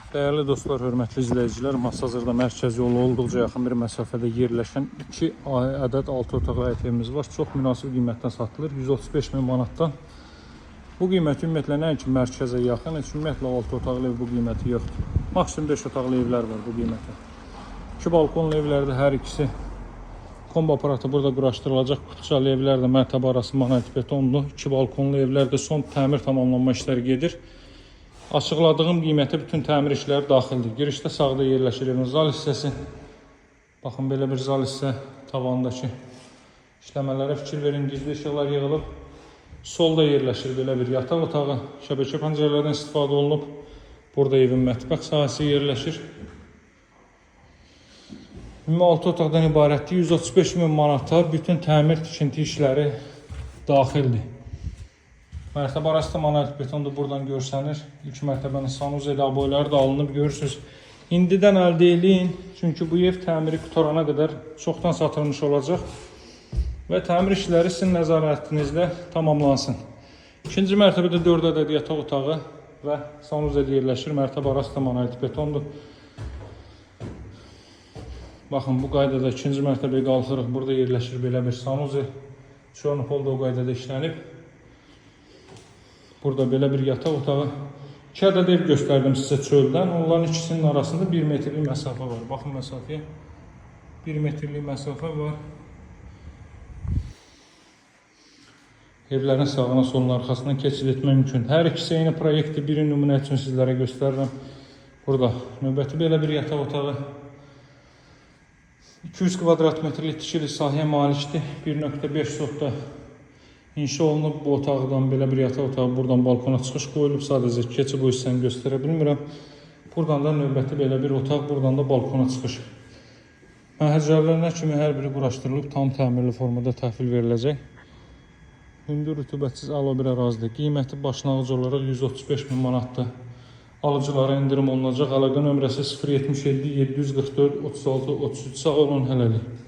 Değerli dostlar, hörmətli izləyicilər, Masazırda mərkəzi yolu olduqca yaxın bir məsafədə yerləşən 2 ədəd 6 otaqlı həyət evimiz var. Çox münasib qiymətdən satılır. 135 min manatdan. Bu qiymət ümumiyyətlə nəinki mərkəzə yaxın, heç ümumiyyətlə 6 otaqlı ev bu qiyməti yoxdur. Maksimum 5 otaqlı evlər var bu qiymətə. 2 balkonlu evlərdə hər ikisi kombo aparatı burada quraşdırılacaq. Kutucalı evlər də mərtəbə arası monolit betonlu. 2 balkonlu evlərdə son təmir tamamlanma işləri gedir. Açıqladığım qiymətə bütün təmir işləri daxildir. Girişdə sağda yerləşir evin zal hissəsi. Baxın, belə bir zal hissə, tavandakı işləmələrə fikir verin. Gizli işıqlar yığılıb. Solda yerləşir belə bir yataq otağı. Şəbəkə pəncərələrdən istifadə olunub. Burada evin mətbəx sahəsi yerləşir. Ümumi 6 otaqdan ibarətdir. 135 min manata bütün təmir tikinti işləri daxildir. Mərtəbə arası monolit betondur, buradan görsənir. İlk mərtəbənin sanuze boyları da alınıb, görürsünüz. İndidən əldə eləyin, çünki bu ev təmiri qutarana qədər çoxdan satılmış olacaq və təmir işləri sizin nəzarətinizdə tamamlansın. İkinci mərtəbədə 4 ədəd yataq otağı və sanuze yerləşir. Mərtəbə arası da monolit betondur. Baxın, bu qaydada ikinci mərtəbəyə qalxırıq. Burada yerləşir belə bir sanuze. Çornopol da o qaydada işlənib. Burada belə bir yataq otağı. 2 ədəd ev göstərdim sizə çöldən. Onların ikisinin arasında 1 metrlik məsafə var. Baxın məsafəyə. 1 metrlik məsafə var. Evlərin sağına soluna arxasından keçid etmək mümkün. Hər ikisi eyni proyektdir. Birini nümunə üçün sizlərə göstərirəm. Burada növbəti belə bir yataq otağı. 200 kvadrat metrlik tikili sahəyə malikdir. 1.5 sotda İnşa olunub bu otaqdan belə bir yataq otağı, buradan balkona çıxış qoyulub. Sadəcə keçi bu hissəni göstərə bilmirəm. Buradan da növbəti belə bir otaq, buradan da balkona çıxış. Məhəccərlərinə kimi hər biri quraşdırılıb, tam təmirli formada təhvil veriləcək. Hündür rütubətsiz əla bir ərazidir. Qiyməti başlanğıc olaraq 135 min manatdır. Alıcılara indirim olunacaq. Əlaqə nömrəsi 077 744 36 33. Sağ olun, hələlik.